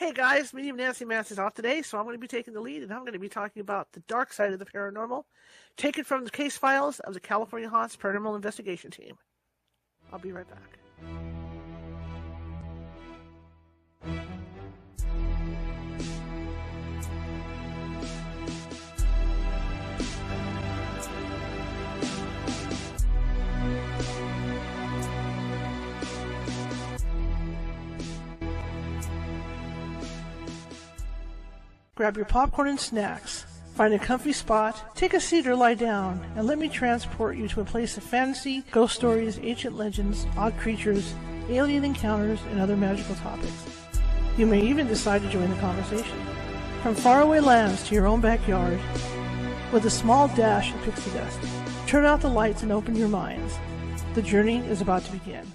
Hey guys, Medium Nancy Mass is off today, so I'm going to be taking the lead, and I'm going to be talking about the dark side of the paranormal, taken from the case files of the California Haunts Paranormal Investigation Team. I'll be right back. Grab your popcorn and snacks. Find a comfy spot, take a seat or lie down, and let me transport you to a place of fantasy, ghost stories, ancient legends, odd creatures, alien encounters, and other magical topics. You may even decide to join the conversation. From faraway lands to your own backyard, with a small dash of pixie dust. Turn out the lights and open your minds. The journey is about to begin.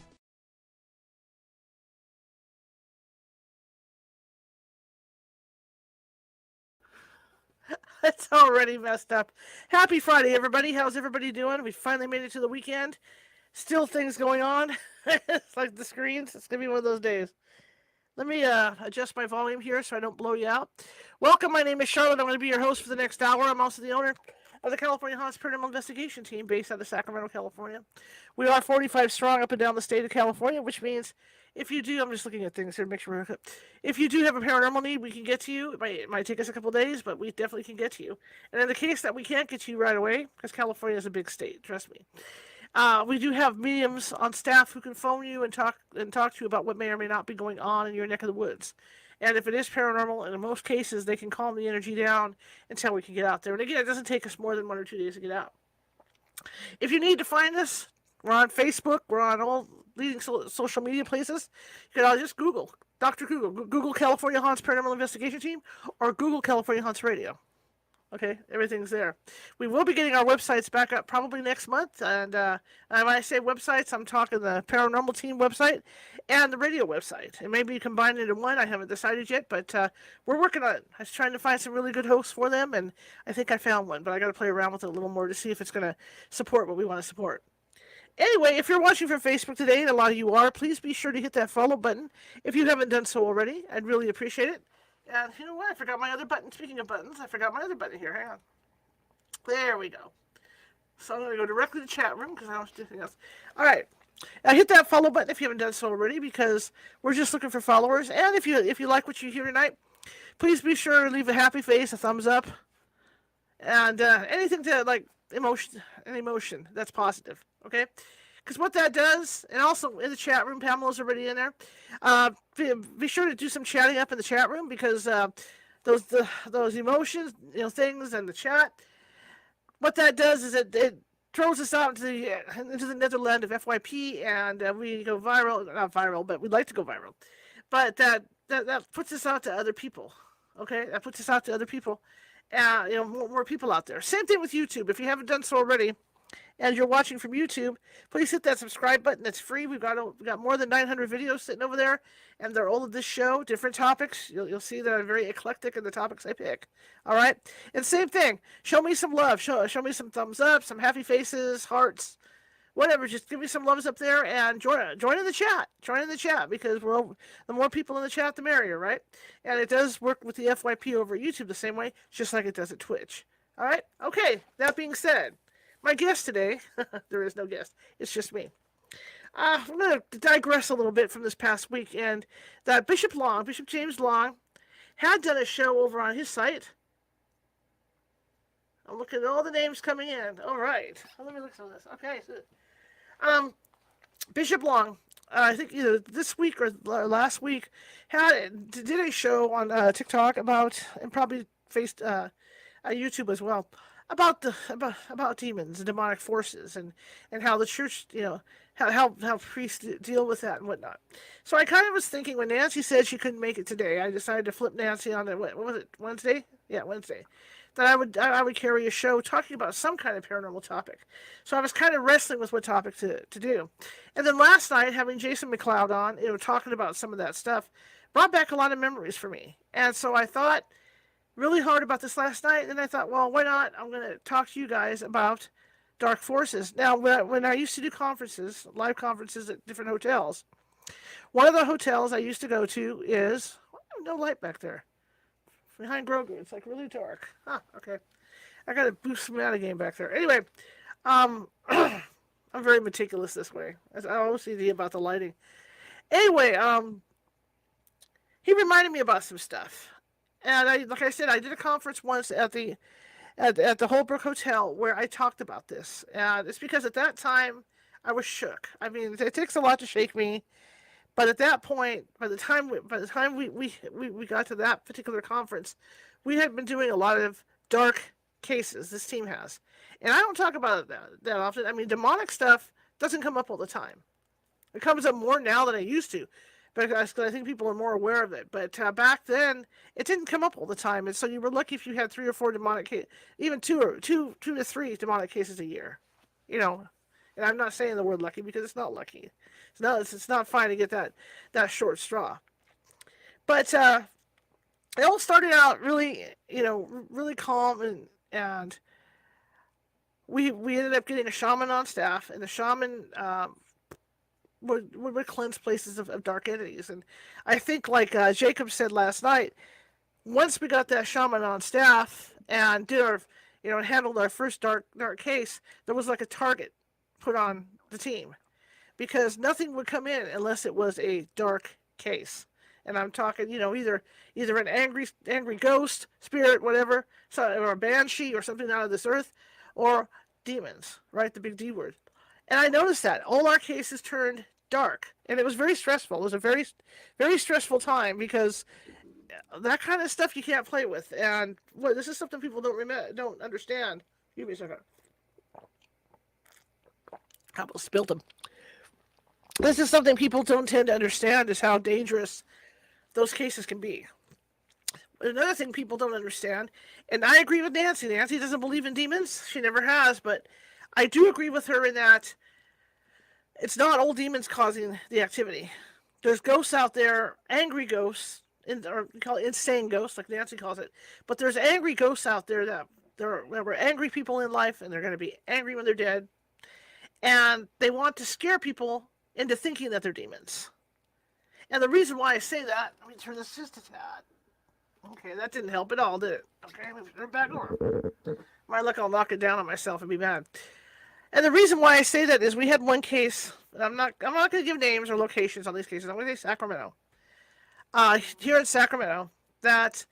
It's already messed up. Happy Friday, everybody. How's everybody doing? We finally made it to the weekend. Still things going on. It's like the screens. It's going to be one of those days. Let me adjust my volume here so I don't blow you out. Welcome. My name is Charlotte. I'm going to be your host for the next hour. I'm also the owner of the California Haunts Paranormal Investigation Team based out of Sacramento, California. We are 45 strong up and down the state of California, which means if you do, I'm just looking at things here to make sure we're good. If you do have a paranormal need, we can get to you. It might take us a couple days, but we definitely can get to you. And in the case that we can't get to you right away, because California is a big state, trust me, we do have mediums on staff who can phone you and talk to you about what may or may not be going on in your neck of the woods. And if it is paranormal, and in most cases, they can calm the energy down until we can get out there. And again, it doesn't take us more than 1 or 2 days to get out. If you need to find us, we're on Facebook. We're on all leading social media places. You can all just Google, Dr. Google. Google California Haunts Paranormal Investigation Team or Google California Haunts Radio. Okay, everything's there. We will be getting our websites back up probably next month. And when I say websites, I'm talking the Paranormal Team website and the radio website. It may be combined into one. I haven't decided yet, but we're working on it. I was trying to find some really good hosts for them, and I think I found one. But I got to play around with it a little more to see if it's going to support what we want to support. Anyway, if you're watching from Facebook today, and a lot of you are, please be sure to hit that follow button. If you haven't done so already, I'd really appreciate it. And you know what? I forgot my other button. Speaking of buttons, I forgot my other button here. Hang on. There we go. So I'm going to go directly to the chat room because I don't do anything else. All right. Hit that follow button if you haven't done so already because we're just looking for followers. And if you like what you hear tonight, please be sure to leave a happy face, a thumbs up, and anything to like emotion that's positive. Okay. Because what that does, and also in the chat room, Pamela's already in there. Be sure to do some chatting up in the chat room because those emotions, things in the chat. What that does is it throws us out into the netherland of FYP, and we go viral. Not viral, but we'd like to go viral. But that puts us out to other people. Okay, that puts us out to other people. More people out there. Same thing with YouTube. If you haven't done so already, and you're watching from YouTube, please hit that subscribe button. It's free. We've got more than 900 videos sitting over there, and they're all of this show, different topics. You'll see that I'm very eclectic in the topics I pick. All right? And same thing. Show me some love. Show me some thumbs up, some happy faces, hearts, whatever. Just give me some loves up there and join in the chat. Join in the chat because the more people in the chat, the merrier, right? And it does work with the FYP over YouTube the same way, just like it does at Twitch. All right? Okay, that being said, my guest today, there is no guest, it's just me. I'm going to digress a little bit from this past week, and that Bishop James Long, had done a show over on his site. I'm looking at all the names coming in. All right, let me look at this. Okay, so, Bishop Long, I think either this week or last week, did a show on TikTok about, and probably faced YouTube as well, about demons and demonic forces and how the church, how priests deal with that and whatnot. So I kind of was thinking when Nancy said she couldn't make it today, I decided to flip Nancy on what was it, Wednesday? Yeah, Wednesday. That I would carry a show talking about some kind of paranormal topic. So I was kind of wrestling with what topic to do. And then last night, having Jason McLeod on, talking about some of that stuff, brought back a lot of memories for me. And so I thought really hard about this last night, and then I thought, well, why not? I'm going to talk to you guys about dark forces. Now, when I used to do conferences, live conferences at different hotels, one of the hotels I used to go to is, No light back there. Behind Grogu, it's like really dark. Huh, okay. I gotta boost some metagame back there. Anyway, I'm very meticulous this way. I always see about the lighting. Anyway, he reminded me about some stuff. And like I said, I did a conference once at the Holbrook Hotel where I talked about this. And it's because at that time I was shook. I mean, it takes a lot to shake me. But at that point, by the time we got to that particular conference, we had been doing a lot of dark cases. This team has, and I don't talk about it that often. I mean, demonic stuff doesn't come up all the time. It comes up more now than it used to, because I think people are more aware of it. But back then, it didn't come up all the time, and so you were lucky if you had 3 or 4 demonic cases, even two to 3 demonic cases a year. You know, and I'm not saying the word lucky because it's not lucky. It's not fine to get that short straw. But it all started out really, really calm, and we ended up getting a shaman on staff, and the shaman would cleanse places of dark entities. And I think, like Jacob said last night, once we got that shaman on staff and did our, and handled our first dark case, there was like a target put on the team, because nothing would come in unless it was a dark case. And I'm talking, either an angry ghost, spirit, whatever, or a banshee or something out of this earth, or demons, right? The big D word. And I noticed that all our cases turned dark, and it was very stressful. It was a very, very stressful time, because that kind of stuff you can't play with. And this is something people don't understand. Give me a second. I almost spilled them. This is something people don't tend to understand, is how dangerous those cases can be. But another thing people don't understand, and I agree with Nancy. Nancy doesn't believe in demons. She never has, but I do agree with her in that it's not all demons causing the activity. There's ghosts out there, angry ghosts, or we call it insane ghosts, like Nancy calls it. But there's angry ghosts out there that were angry people in life, and they're going to be angry when they're dead. And they want to scare people into thinking that they're demons. And the reason why I say that, let me turn this just a tad. Okay, that didn't help at all, did it? Okay, let me turn it back over. My luck, I'll knock it down on myself and be mad. And the reason why I say that is we had one case. I'm not going to give names or locations on these cases. I'm going to say Sacramento. Here in Sacramento, that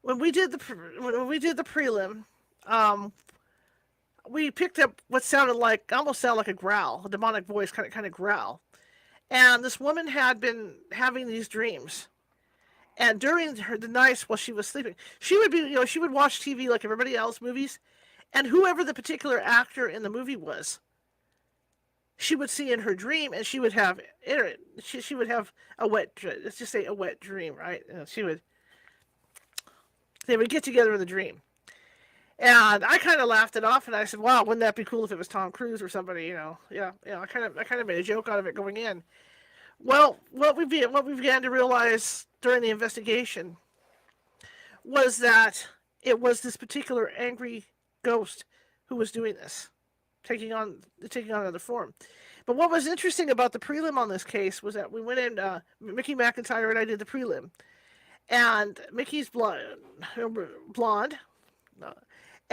when we did the prelim, we picked up what almost sounded like a growl, a demonic voice, kind of growl. And this woman had been having these dreams. And during the nights while she was sleeping, she would watch TV like everybody else, movies, and whoever the particular actor in the movie was, she would see in her dream, and she would have a wet, let's just say a wet dream, right? And they would get together in the dream. And I kind of laughed it off, and I said, "Wow, wouldn't that be cool if it was Tom Cruise or somebody?" Yeah. I kind of made a joke out of it going in. Well, what we began to realize during the investigation was that it was this particular angry ghost who was doing this, taking on another form. But what was interesting about the prelim on this case was that we went in. Mickey McIntyre and I did the prelim, and Mickey's blonde.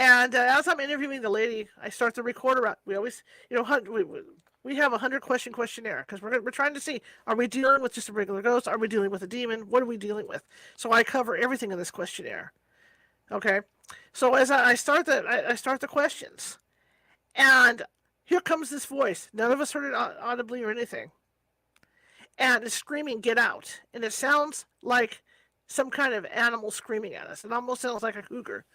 And as I'm interviewing the lady, I start the recorder up. We always, we have a 100-question questionnaire, because we're trying to see, are we dealing with just a regular ghost? Are we dealing with a demon? What are we dealing with? So I cover everything in this questionnaire. Okay, so as I start the questions, and here comes this voice. None of us heard it audibly or anything, and it's screaming, "Get out!" And it sounds like some kind of animal screaming at us. It almost sounds like a cougar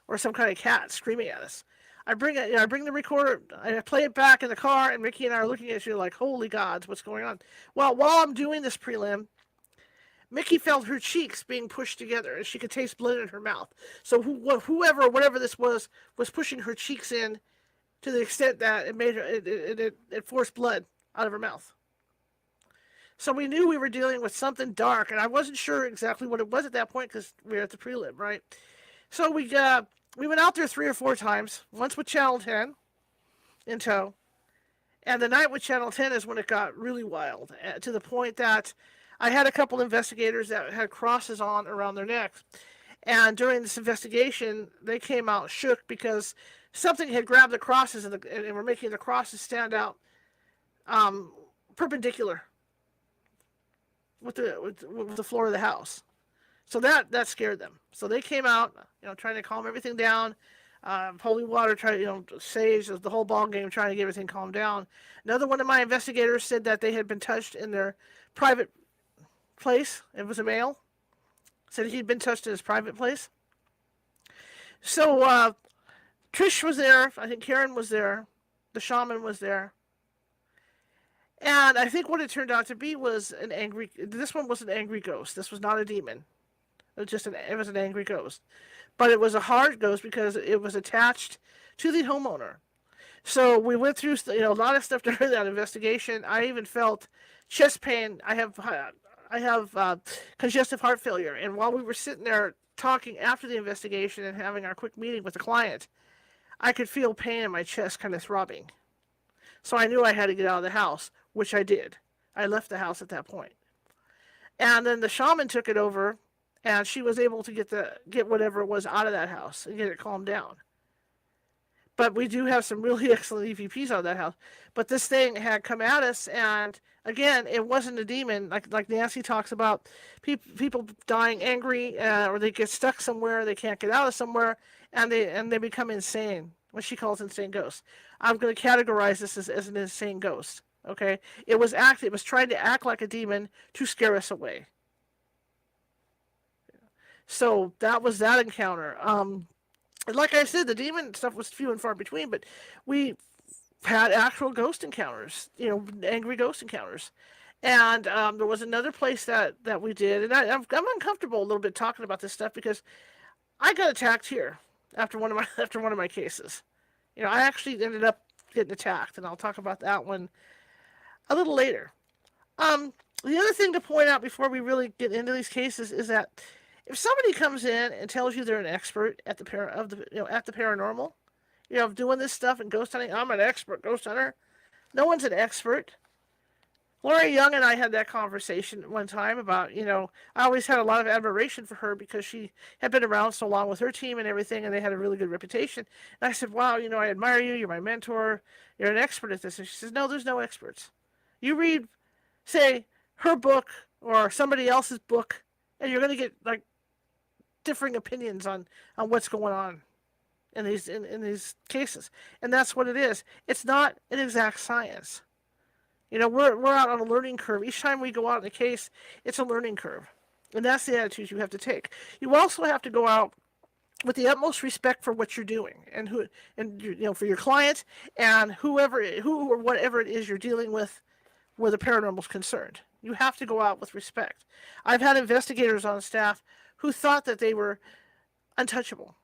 or some kind of cat screaming at us. I bring the recorder, I play it back in the car, and Mickey and I are looking at you like, holy gods, what's going on? Well, while I'm doing this prelim, Mickey felt her cheeks being pushed together, and she could taste blood in her mouth. So whatever this was pushing her cheeks in to the extent that it made her, it forced blood out of her mouth. So we knew we were dealing with something dark, and I wasn't sure exactly what it was at that point, because we were at the prelim, right? So we went out there 3 or 4 times, once with Channel 10 in tow. And the night with Channel 10 is when it got really wild, to the point that I had a couple investigators that had crosses on around their necks. And during this investigation, they came out shook because something had grabbed the crosses and were making the crosses stand out um, perpendicular with the floor of the house. So that scared them. So they came out, trying to calm everything down. Holy water, sage, the whole ball game, trying to get everything calmed down. Another one of my investigators said that they had been touched in their private place. It was a male. Said he'd been touched in his private place. So Trish was there. I think Karen was there. The shaman was there. And I think what it turned out to be was this one was an angry ghost. This was not a demon. It was an angry ghost. But it was a hard ghost because it was attached to the homeowner. So we went through a lot of stuff during that investigation. I even felt chest pain. I have congestive heart failure. And while we were sitting there talking after the investigation and having our quick meeting with the client, I could feel pain in my chest kind of throbbing. So I knew I had to get out of the house, which I did. I left the house at that point. And then the shaman took it over, and she was able to get whatever it was out of that house and get it calmed down. But we do have some really excellent EVPs out of that house. But this thing had come at us, and again, it wasn't a demon. Like Nancy talks about, people dying angry, or they get stuck somewhere, they can't get out of somewhere, and they become insane. What she calls insane ghosts. I'm going to categorize this as an insane ghost. Okay, it was trying to act like a demon to scare us away. So that was that encounter. Like I said, the demon stuff was few and far between, but we had actual ghost encounters, angry ghost encounters. And there was another place that we did, and I'm uncomfortable a little bit talking about this stuff because I got attacked here after one of my cases. I actually ended up getting attacked, and I'll talk about that one a little later. The other thing to point out before we really get into these cases is that if somebody comes in and tells you they're an expert at the paranormal, doing this stuff and ghost hunting, I'm an expert ghost hunter. No one's an expert. Laura Young and I had that conversation one time about, I always had a lot of admiration for her because she had been around so long with her team and everything, and they had a really good reputation. And I said, wow, I admire you. You're my mentor. You're an expert at this. And she says, no, there's no experts. You read, say, her book or somebody else's book, and you're going to get, differing opinions on what's going on in these cases. And that's what it is. It's not an exact science. We're out on a learning curve. Each time we go out in a case, it's a learning curve. And that's the attitude you have to take. You also have to go out with the utmost respect for what you're doing and for your client and who or whatever it is you're dealing with where the paranormal is concerned. You have to go out with respect. I've had investigators on staff who thought that they were untouchable,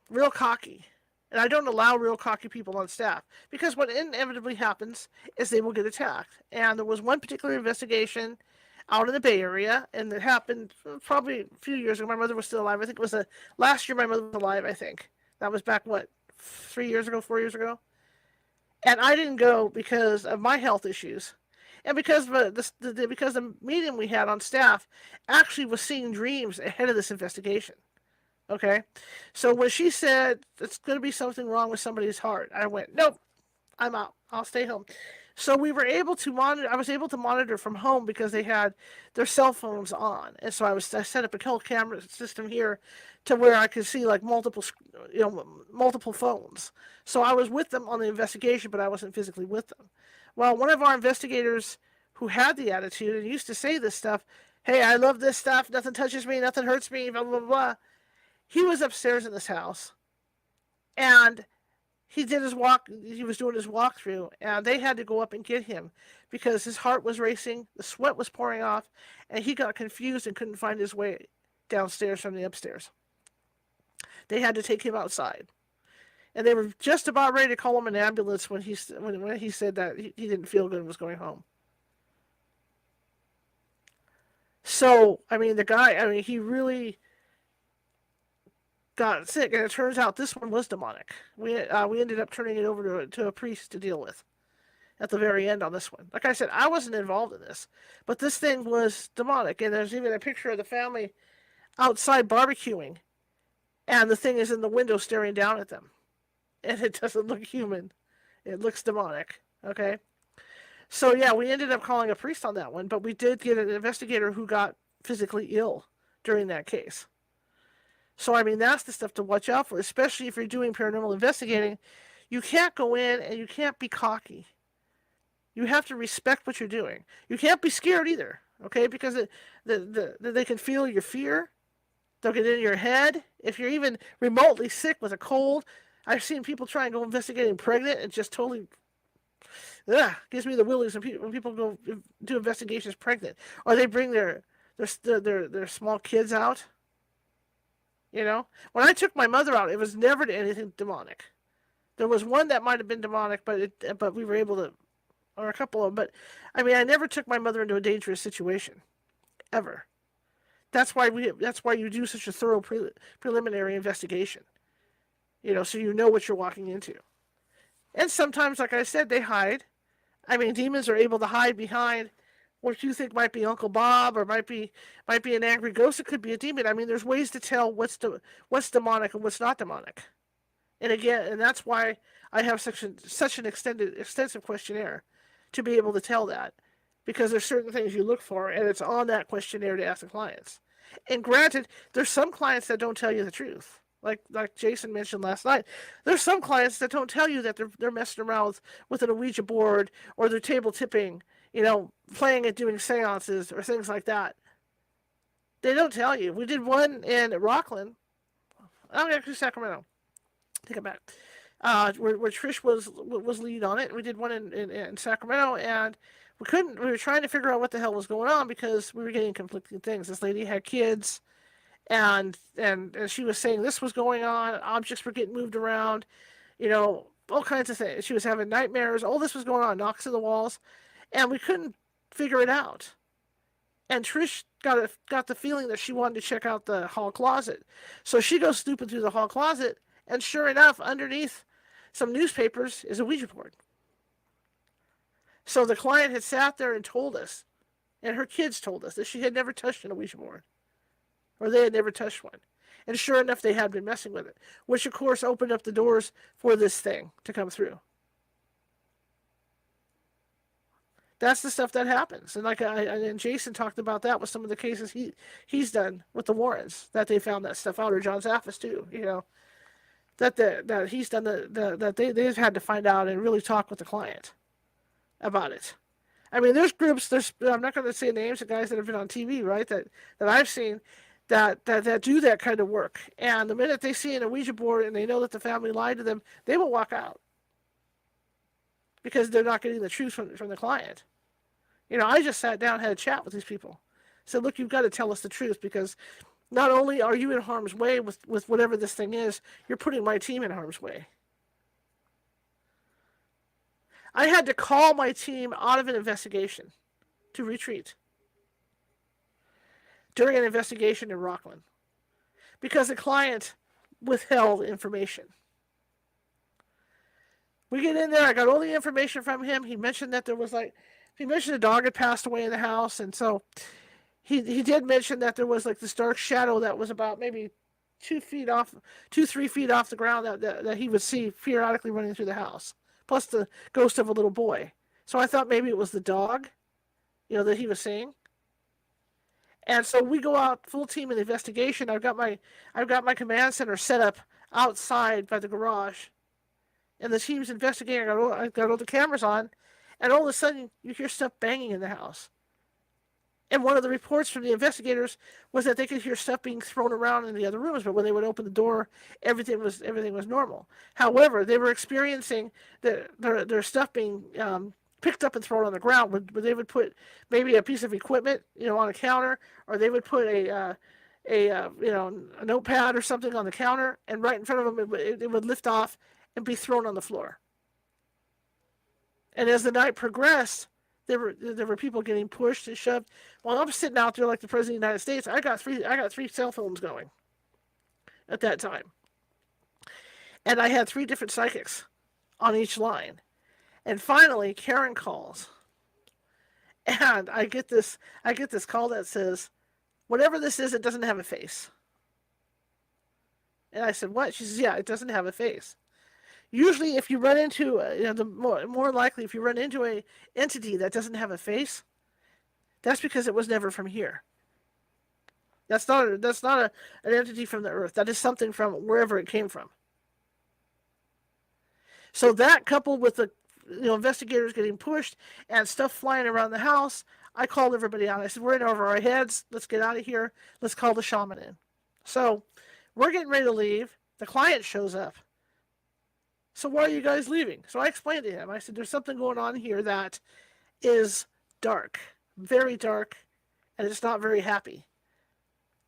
real cocky. And I don't allow real cocky people on staff because what inevitably happens is they will get attacked. And there was one particular investigation out in the Bay Area, and it happened probably a few years ago. My mother was still alive. I think it was last year my mother was alive, I think. That was back, 4 years ago? And I didn't go because of my health issues. And because the medium we had on staff actually was seeing dreams ahead of this investigation. Okay, so when she said it's going to be something wrong with somebody's heart, I went, nope, I'm out. I'll stay home. So we were able to monitor. I was able to monitor from home because they had their cell phones on, and so I set up a whole camera system here to where I could see multiple phones. So I was with them on the investigation, but I wasn't physically with them. Well, one of our investigators who had the attitude and used to say this stuff, hey, I love this stuff. Nothing touches me. Nothing hurts me. Blah blah blah. He was upstairs in this house, and he did his walk. He was doing his walkthrough, and they had to go up and get him because his heart was racing, the sweat was pouring off, and he got confused and couldn't find his way downstairs from the upstairs. They had to take him outside, and they were just about ready to call him an ambulance when he said that he didn't feel good and was going home. So, the guy, he really got sick, and it turns out this one was demonic. We ended up turning it over to a priest to deal with, at the very end on this one. Like I said, I wasn't involved in this, but this thing was demonic. And there's even a picture of the family outside barbecuing, and the thing is in the window staring down at them. And it doesn't look human. It looks demonic. Okay? So, yeah, we ended up calling a priest on that one, but we did get an investigator who got physically ill during that case. So, I mean, that's the stuff to watch out for, especially if you're doing paranormal investigating. You can't go in and you can't be cocky. You have to respect what you're doing. You can't be scared either, okay? Because they can feel your fear. They'll get in your head. If you're even remotely sick with a cold, I've seen people try and go investigating pregnant and just totally gives me the willies when people go do investigations pregnant, or they bring their small kids out. You know, when I took my mother out, it was never anything demonic. There was one that might have been demonic, but we were able to, or a couple of them. But I mean, I never took my mother into a dangerous situation, ever. That's why you do such a thorough preliminary investigation. You know, so you know what you're walking into. And sometimes, like I said, they hide. I mean, demons are able to hide behind what you think might be Uncle Bob, or might be an angry ghost. It could be a demon. I mean, there's ways to tell what's demonic and what's not demonic. And again, and that's why I have such an extensive questionnaire to be able to tell that, because there's certain things you look for, and it's on that questionnaire to ask the clients. And granted, there's some clients that don't tell you the truth. Like Jason mentioned last night, there's some clients that don't tell you that they're messing around with an Ouija board, or they're table tipping, you know, playing and doing seances or things like that. They don't tell you. We did one in Rockland. Oh, actually Sacramento. Take it back. Where Trish was lead on it. We did one in Sacramento, and we were trying to figure out what the hell was going on, because we were getting conflicting things. This lady had kids, and she was saying this was going on. Objects were getting moved around, you know, all kinds of things. She was having nightmares. All this was going on, knocks on the walls, and we couldn't figure it out. And Trish got the feeling that she wanted to check out the hall closet, so she goes snooping through the hall closet, and sure enough, underneath some newspapers is a Ouija board. So the client had sat there and told us, and her kids told us, that she had never touched an Ouija board, or they had never touched one. And sure enough, they had been messing with it, which of course opened up the doors for this thing to come through. That's the stuff that happens. And and Jason talked about that with some of the cases he's done with the Warrens, that they found that stuff out, or John Zaffis too, you know, that he's done that they've had to find out and really talk with the client about it. I mean, there's groups, I'm not going to say names of guys that have been on TV, right, that I've seen that do that kind of work. And the minute they see an Ouija board and they know that the family lied to them, they will walk out, because they're not getting the truth from the client. You know, I just sat down and had a chat with these people. Said, look, you've got to tell us the truth, because not only are you in harm's way with whatever this thing is, you're putting my team in harm's way. I had to call my team out of an investigation to retreat during an investigation in Rockland, because the client withheld information. We get in there, I got all the information from him. He mentioned that he mentioned a dog had passed away in the house, and so he did mention that there was like this dark shadow that was about maybe 3 feet off the ground that he would see periodically running through the house, plus the ghost of a little boy. So I thought maybe it was the dog, you know, that he was seeing. And so we go out full team in the investigation. I've got my command center set up outside by the garage, and the team's investigating. I got all the cameras on, and all of a sudden you hear stuff banging in the house. And one of the reports from the investigators was that they could hear stuff being thrown around in the other rooms, but when they would open the door, everything was normal. However, they were experiencing their stuff being picked up and thrown on the ground. Where they would put maybe a piece of equipment, you know, on a counter, or they would put a notepad or something on the counter, and right in front of them it would lift off and be thrown on the floor. And as the night progressed, there were people getting pushed and shoved. While I'm sitting out there like the President of the United States, I got three cell phones going at that time. And I had 3 different psychics on each line. And finally, Karen calls, and I get this call that says, "Whatever this is, it doesn't have a face." And I said, "What?" She says, "Yeah, it doesn't have a face." Usually, if you run into, the more likely, if you run into a entity that doesn't have a face, that's because it was never from here. That's not an entity from the earth. That is something from wherever it came from. So that, coupled with the investigators getting pushed and stuff flying around the house, I called everybody out. I said, "We're in over our heads. Let's get out of here. Let's call the shaman in." So we're getting ready to leave. The client shows up. "So why are you guys leaving?" So I explained to him. I said, "There's something going on here that is dark, very dark, and it's not very happy."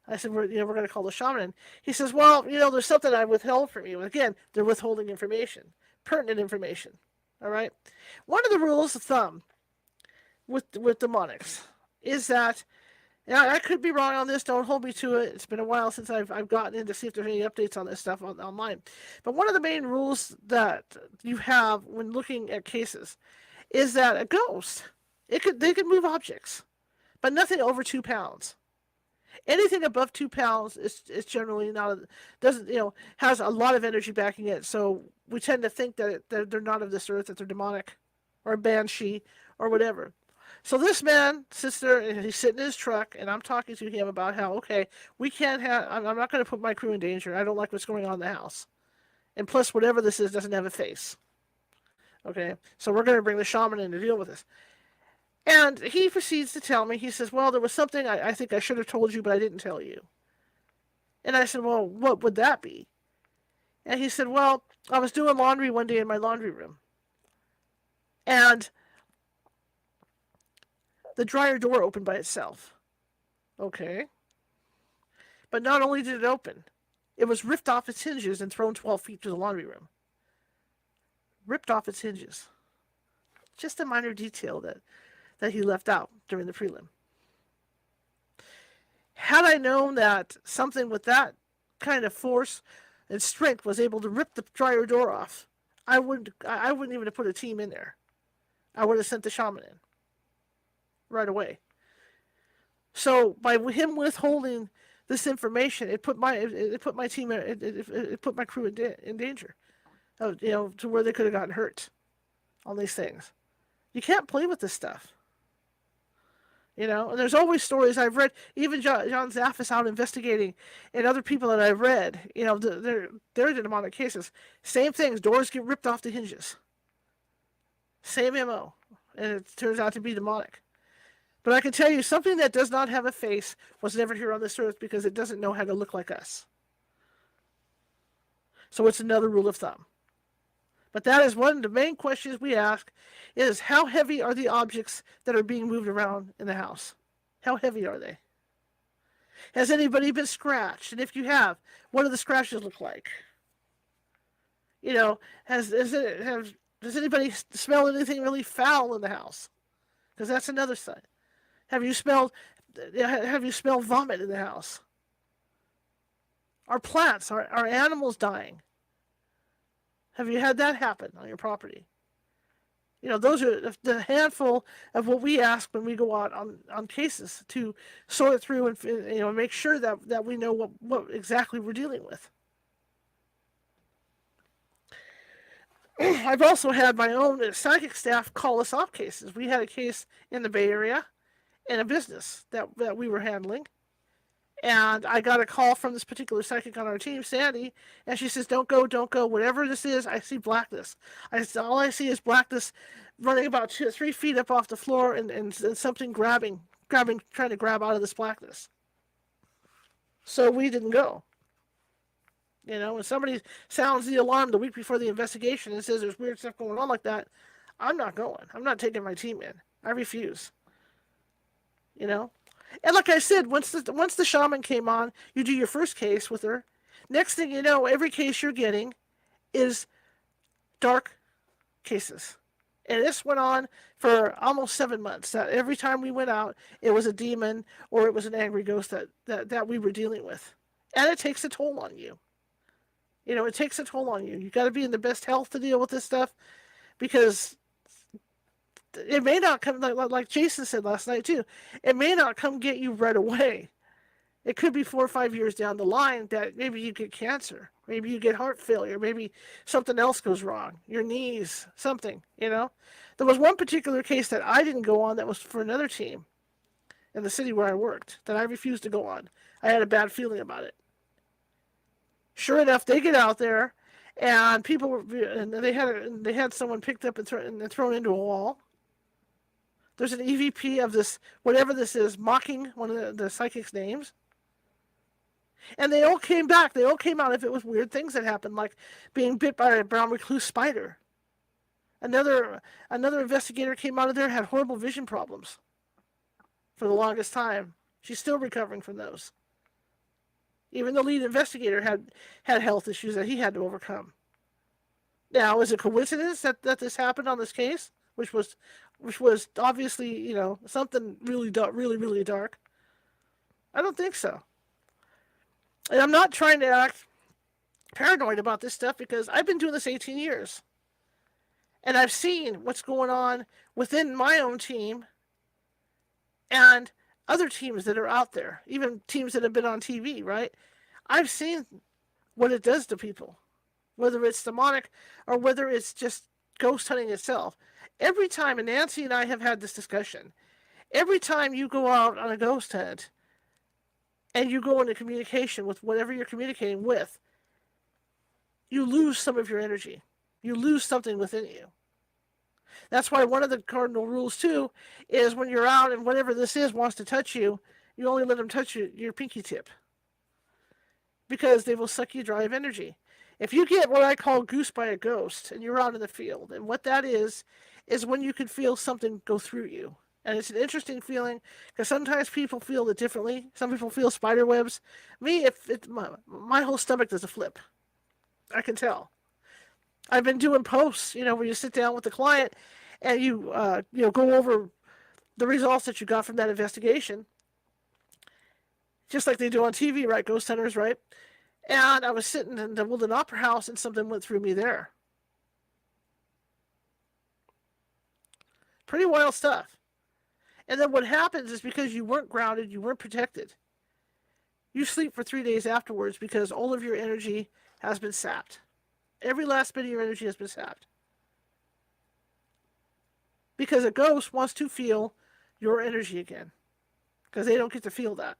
I said, we're going to call the shaman in." He says, "Well, there's something I withheld from you." Again, they're withholding information, pertinent information. All right. One of the rules of thumb with demonics is that, I could be wrong on this. Don't hold me to it. It's been a while since I've gotten in to see if there's any updates on this stuff online. But one of the main rules that you have when looking at cases is that a ghost, they could move objects, but nothing over 2 pounds. Anything above 2 pounds is generally not doesn't has a lot of energy backing it. So we tend to think that they're not of this earth, that they're demonic, or a banshee, or whatever. So this man sits there and he's sitting in his truck, and I'm talking to him about how, okay, we can't have. I'm not going to put my crew in danger. I don't like what's going on in the house, and plus whatever this is doesn't have a face. Okay, so we're going to bring the shaman in to deal with this. And he proceeds to tell me, he says, "Well, there was something I think I should have told you, but I didn't tell you." And I said, "Well, what would that be?" And he said, "Well, I was doing laundry one day in my laundry room, and the dryer door opened by itself." Okay. But not only did it open, it was ripped off its hinges and thrown 12 feet to the laundry room. Ripped off its hinges. Just a minor detail that he left out during the prelim. Had I known that something with that kind of force and strength was able to rip the dryer door off, I wouldn't even have put a team in there. I would have sent the shaman in right away. So by him withholding this information, it put my team it put my crew in danger, to where they could have gotten hurt on these things. You can't play with this stuff. And there's always stories I've read. Even John Zaffis out investigating, and other people that I've read. They're demonic cases. Same things. Doors get ripped off the hinges. Same MO, and it turns out to be demonic. But I can tell you, something that does not have a face was never here on this earth because it doesn't know how to look like us. So it's another rule of thumb. But that is one of the main questions we ask, is how heavy are the objects that are being moved around in the house? How heavy are they? Has anybody been scratched? And if you have, what do the scratches look like? Does anybody smell anything really foul in the house? Because that's another sign. Have you smelled vomit in the house? Are plants, are animals dying? Have you had that happen on your property? Those are the handful of what we ask when we go out on cases to sort through and make sure that we know what exactly we're dealing with. I've also had my own psychic staff call us off cases. We had a case in the Bay Area in a business that we were handling. And I got a call from this particular psychic on our team, Sandy, and she says, "Don't go, don't go. Whatever this is, I see blackness. All I see is blackness running about 2 or 3 feet up off the floor and something grabbing, trying to grab out of this blackness." So we didn't go. When somebody sounds the alarm the week before the investigation and says there's weird stuff going on like that, I'm not going. I'm not taking my team in. I refuse. And like I said, once the shaman came on, you do your first case with her. Next thing you know, every case you're getting is dark cases. And this went on for almost 7 months. That every time we went out, it was a demon or it was an angry ghost that we were dealing with. And it takes a toll on you. It takes a toll on you. You got to be in the best health to deal with this stuff, because it may not come, like Jason said last night too, it may not come get you right away. It could be 4 or 5 years down the line that maybe you get cancer. Maybe you get heart failure. Maybe something else goes wrong. Your knees, something, you know? There was one particular case that I didn't go on that was for another team in the city where I worked that I refused to go on. I had a bad feeling about it. Sure enough, they get out there, and people were, and they had someone picked up and thrown into a wall. There's an EVP of this, whatever this is, mocking one of the psychic's names. And they all came back. They all came out if it was weird things that happened, like being bit by a brown recluse spider. Another investigator came out of there, had horrible vision problems for the longest time. She's still recovering from those. Even the lead investigator had health issues that he had to overcome. Now, is it coincidence that this happened on this case, which was obviously, you know, something really dark? I don't think so. And I'm not trying to act paranoid about this stuff because I've been doing this 18 years. And I've seen what's going on within my own team and other teams that are out there, even teams that have been on TV, right? I've seen what it does to people, whether it's demonic or whether it's just ghost hunting itself. Every time, and Nancy and I have had this discussion, every time you go out on a ghost hunt and you go into communication with whatever you're communicating with, you lose some of your energy. You lose something within you. That's why one of the cardinal rules, too, is when you're out and whatever this is wants to touch you, you only let them touch your pinky tip. Because they will suck you dry of energy. If you get what I call goose by a ghost and you're out in the field, and what that is when you can feel something go through you. And it's an interesting feeling because sometimes people feel it differently. Some people feel spider webs. Me, my whole stomach does a flip. I can tell. I've been doing posts, you know, where you sit down with the client and you go over the results that you got from that investigation, just like they do on TV, right? Ghost hunters, right? And I was sitting in the Woodland Opera House and something went through me there. Pretty wild stuff. And then what happens is because you weren't grounded, you weren't protected, you sleep for 3 days afterwards because all of your energy has been sapped. Every last bit of your energy has been sapped. Because a ghost wants to feel your energy again. Because they don't get to feel that.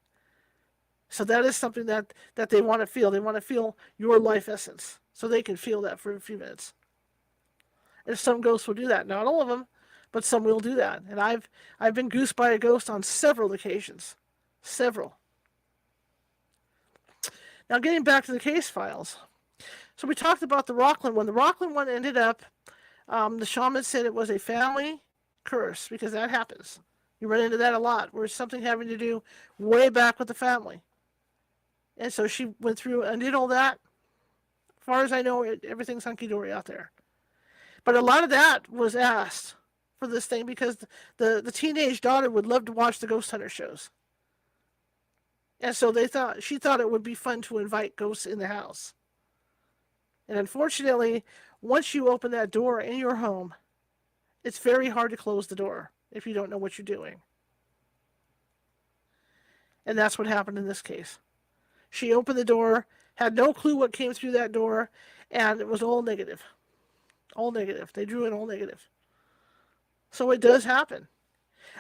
So that is something that they want to feel. They want to feel your life essence. So they can feel that for a few minutes. And some ghosts will do that. Not all of them, but some will do that. And I've been goosed by a ghost on several occasions. Several. Now getting back to the case files. So we talked about the Rockland one. The Rockland one ended up, the shaman said it was a family curse because that happens. You run into that a lot where it's something having to do way back with the family. And so she went through and did all that. As far as I know, everything's hunky-dory out there. But a lot of that was asked for this thing because the teenage daughter would love to watch the ghost hunter shows. And so she thought it would be fun to invite ghosts in the house. And unfortunately, once you open that door in your home, it's very hard to close the door if you don't know what you're doing. And that's what happened in this case. She opened the door, had no clue what came through that door, and it was all negative. All negative. They drew in all negative. So it does happen.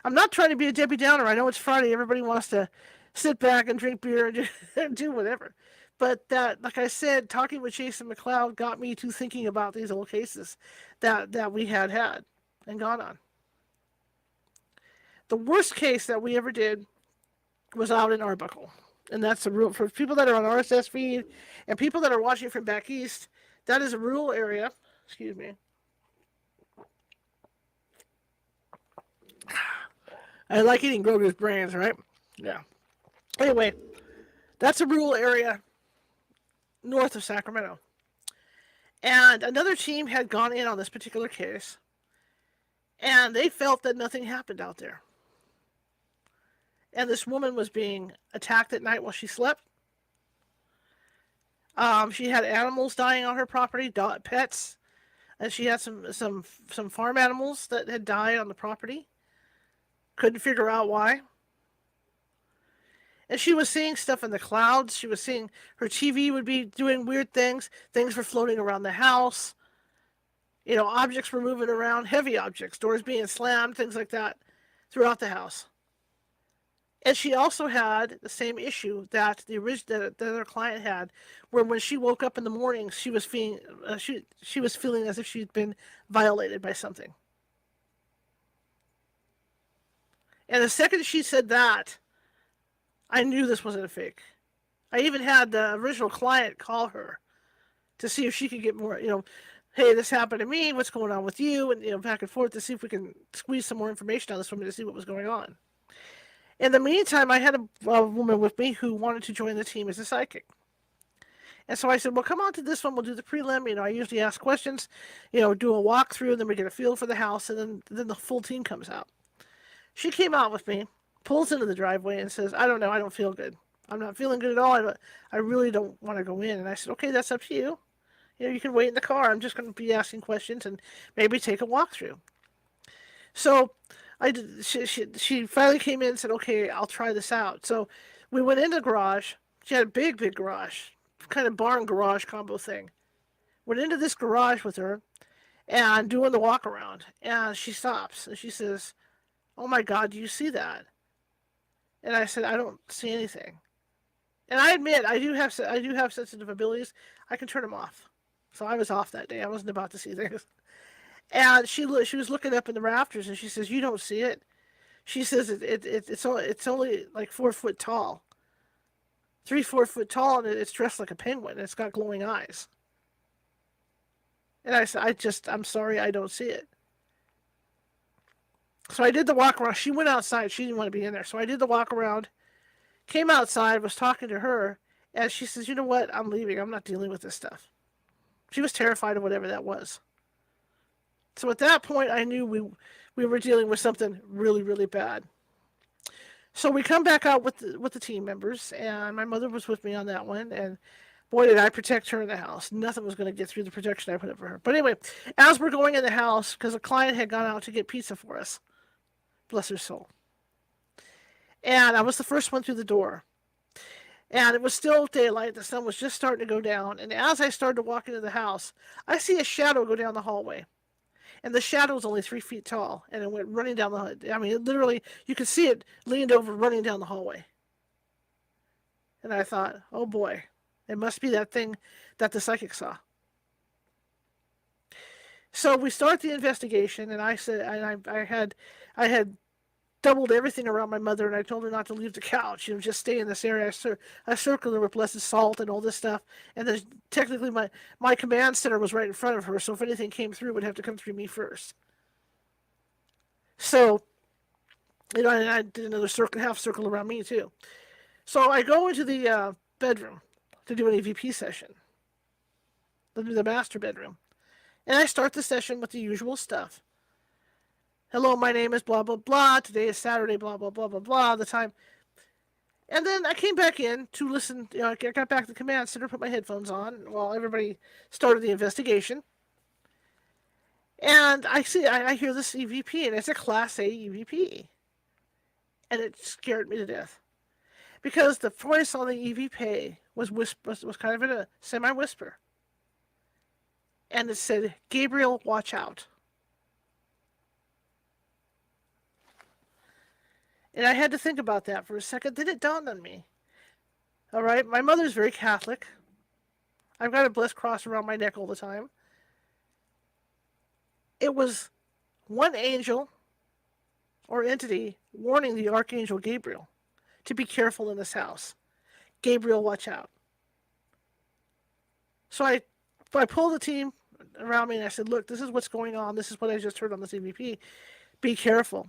I'm not trying to be a Debbie Downer. I know it's Friday. Everybody wants to sit back and drink beer and do whatever. But that, like I said, talking with Jason McLeod got me to thinking about these old cases that we had and gone on. The worst case that we ever did was out in Arbuckle. And that's a rule for people that are on RSS feed and people that are watching from back east. That is a rural area. Excuse me. I like eating Groger's brains, right? Yeah. Anyway, that's a rural area north of Sacramento. And another team had gone in on this particular case, and they felt that nothing happened out there. And this woman was being attacked at night while she slept. She had animals dying on her property, pets. and she had some farm animals that had died on the property. Couldn't figure out why. And she was seeing stuff in the clouds. She was seeing her TV would be doing weird things. Things were floating around the house. Objects were moving around, heavy objects, doors being slammed, things like that throughout the house. And she also had the same issue that the other client had, where when she woke up in the morning, she was feeling she was feeling as if she'd been violated by something. And the second she said that, I knew this wasn't a fake. I even had the original client call her to see if she could get more, hey, this happened to me, what's going on with you, and, back and forth to see if we can squeeze some more information out of this woman to see what was going on. In the meantime, I had a woman with me who wanted to join the team as a psychic. And so I said, well, come on to this one, we'll do the prelim. I usually ask questions, do a walkthrough, and then we get a feel for the house, and then the full team comes out. She came out with me, pulls into the driveway, and says, I don't know, I don't feel good. I'm not feeling good at all. I really don't want to go in. And I said, okay, that's up to you. You can wait in the car. I'm just going to be asking questions and maybe take a walkthrough. So she finally came in and said, okay, I'll try this out. So we went into the garage. She had a big, big garage, kind of barn garage combo thing. Went into this garage with her and doing the walk around. And she stops and she says, oh my God, do you see that? And I said, I don't see anything. And I admit, I do have sensitive abilities. I can turn them off. So I was off that day. I wasn't about to see things. And she was looking up in the rafters, and she says, "You don't see it." She says it's only like 4 foot tall, 3-4 foot tall, and it's dressed like a penguin. And it's got glowing eyes. And I said, I'm sorry, I don't see it. So I did the walk around. She went outside. She didn't want to be in there. So I did the walk around. Came outside, was talking to her, and she says, "You know what? I'm leaving. I'm not dealing with this stuff." She was terrified of whatever that was. So at that point, I knew we were dealing with something really, really bad. So we come back out with the team members, and my mother was with me on that one, and boy, did I protect her in the house. Nothing was going to get through the protection I put up for her. But anyway, as we're going in the house, because a client had gone out to get pizza for us, bless her soul. And I was the first one through the door. And it was still daylight. The sun was just starting to go down. And as I started to walk into the house, I see a shadow go down the hallway. And the shadow was only 3 feet tall. And it went running down the... I mean, literally, you could see it leaned over, running down the hallway. And I thought, oh boy, it must be that thing that the psychic saw. So we start the investigation, and I said, and I had doubled everything around my mother, and I told her not to leave the couch. Just stay in this area. I circled her with blessed salt and all this stuff. And then technically my command center was right in front of her, so if anything came through, it would have to come through me first. So, and I did another half circle around me too. So I go into the bedroom to do an EVP session, the master bedroom. And I start the session with the usual stuff. Hello, my name is blah, blah, blah. Today is Saturday, blah, blah, blah, blah, blah. The time. And then I came back in to listen. I got back to the command center, put my headphones on while everybody started the investigation. And I hear this EVP, and it's a Class A EVP. And it scared me to death. Because the voice on the EVP was kind of in a semi-whisper. And it said, Gabriel, watch out. And I had to think about that for a second. Then it dawned on me. All right, my mother's very Catholic. I've got a blessed cross around my neck all the time. It was one angel or entity warning the Archangel Gabriel to be careful in this house. Gabriel, watch out. So I pulled the team around me and I said, look, this is what's going on. This is what I just heard on the CVP. Be careful.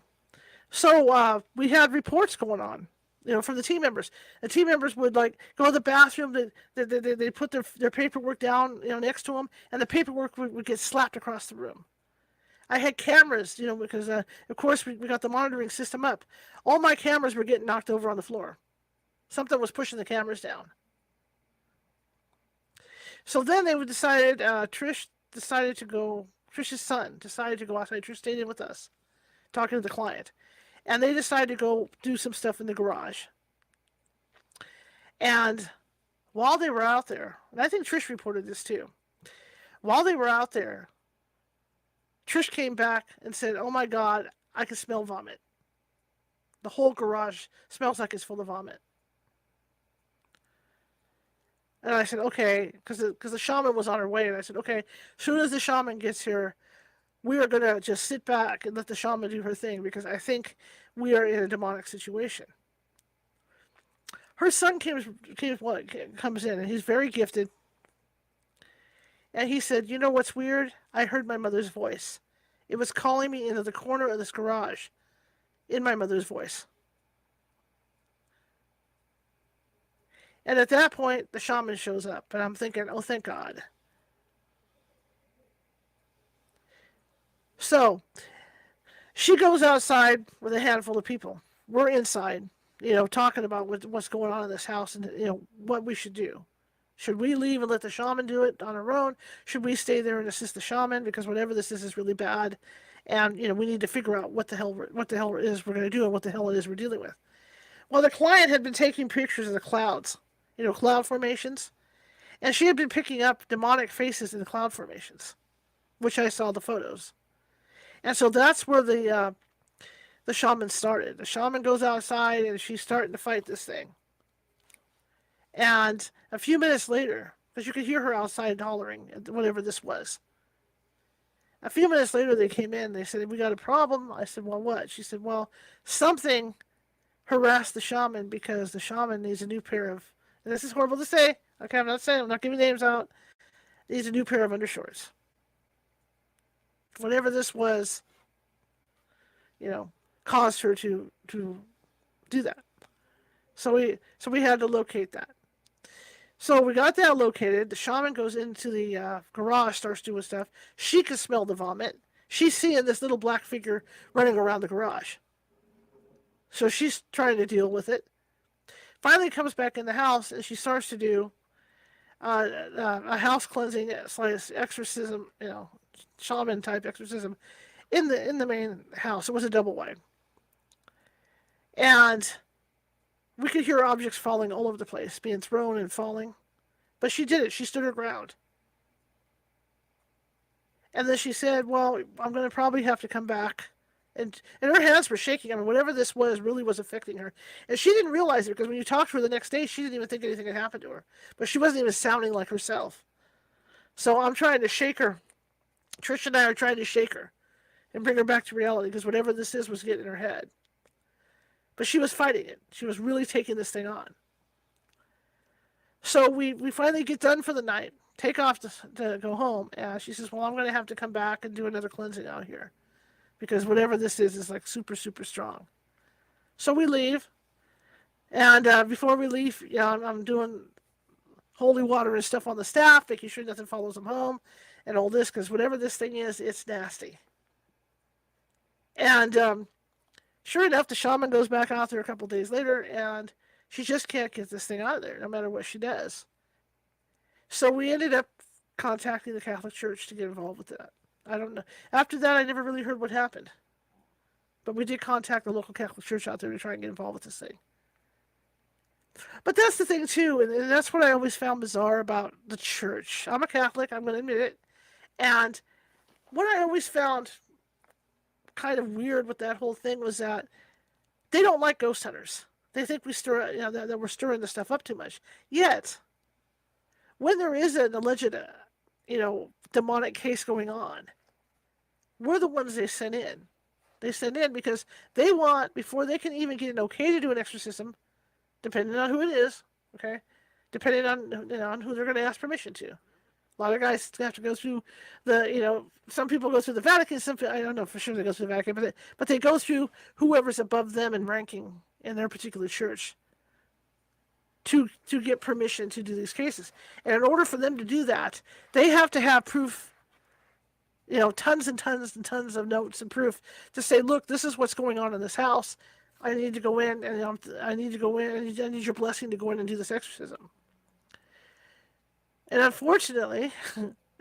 So we had reports going on, from the team members. The team members would go to the bathroom. They put their paperwork down, next to them, and the paperwork would get slapped across the room. I had cameras, because of course we got the monitoring system up. All my cameras were getting knocked over on the floor. Something was pushing the cameras down. So then they decided, Trish decided to go Trish's son, decided to go outside. Trish stayed in with us, talking to the client. And they decided to go do some stuff in the garage. And while they were out there, and I think Trish reported this too, while they were out there, Trish came back and said, "Oh my God, I can smell vomit. The whole garage smells like it's full of vomit." And I said, "Okay," because the shaman was on her way. And I said, "Okay, as soon as the shaman gets here, we are going to just sit back and let the shaman do her thing, because I think we are in a demonic situation." Her son comes in, and he's very gifted. And he said, "You know what's weird? I heard my mother's voice. It was calling me into the corner of this garage in my mother's voice." And at that point, the shaman shows up. And I'm thinking, oh, thank God. So she goes outside with a handful of people. We're inside, talking about what's going on in this house and, what we should do. Should we leave and let the shaman do it on our own? Should we stay there and assist the shaman? Because whatever this is really bad. And, we need to figure out what the hell it is we're going to do and what the hell it is we're dealing with. Well, the client had been taking pictures of the clouds, cloud formations. And she had been picking up demonic faces in the cloud formations, which I saw the photos. And so that's where the shaman started. The shaman goes outside and she's starting to fight this thing. And a few minutes later, because you could hear her outside hollering at whatever this was. A few minutes later, they came in. They said, "We got a problem." I said, "Well, what?" She said, "Well, something harassed the shaman because the shaman needs a new pair of," and this is horrible to say. Okay, I'm not giving names out. Needs a new pair of undershorts. Whatever this was, caused her to do that. So we had to locate that. So we got that located. The shaman goes into the garage, starts doing stuff. She can smell the vomit. She's seeing this little black figure running around the garage. So she's trying to deal with it. Finally comes back in the house and she starts to do a house cleansing exorcism, shaman type exorcism in the main house. It was a double wide. And we could hear objects falling all over the place, being thrown and falling. But she did it. She stood her ground. And then she said, "Well, I'm going to probably have to come back." And her hands were shaking. I mean, whatever this was really was affecting her. And she didn't realize it, because when you talked to her the next day, she didn't even think anything had happened to her. But she wasn't even sounding like herself. So I'm trying to shake her. Trish and I are trying to shake her and bring her back to reality, because whatever this is was getting in her head. But she was fighting it. She was really taking this thing on. So we finally get done for the night, take off to go home, and she says, "Well, I'm going to have to come back and do another cleansing out here, because whatever this is like super, super strong." So we leave, and before we leave, I'm doing holy water and stuff on the staff, making sure nothing follows them home, and all this, because whatever this thing is, it's nasty. And sure enough, the shaman goes back out there a couple days later, and she just can't get this thing out of there, no matter what she does. So we ended up contacting the Catholic Church to get involved with that. I don't know. After that, I never really heard what happened. But we did contact the local Catholic Church out there to try and get involved with this thing. But that's the thing, too, and that's what I always found bizarre about the church. I'm a Catholic, I'm going to admit it. And what I always found kind of weird with that whole thing was that they don't like ghost hunters. They think we that we're stirring the stuff up too much. Yet, when there is an alleged, demonic case going on, we're the ones they send in. They send in because they want, before they can even get an okay to do an exorcism, depending on who it is, okay, depending on who they're going to ask permission to. A lot of guys have to go through some people go through the Vatican. I don't know for sure they go through the Vatican, but they go through whoever's above them in ranking in their particular church to get permission to do these cases. And in order for them to do that, they have to have proof, tons and tons and tons of notes and proof to say, "Look, this is what's going on in this house. I need to go in, and I need your blessing to go in and do this exorcism." And unfortunately,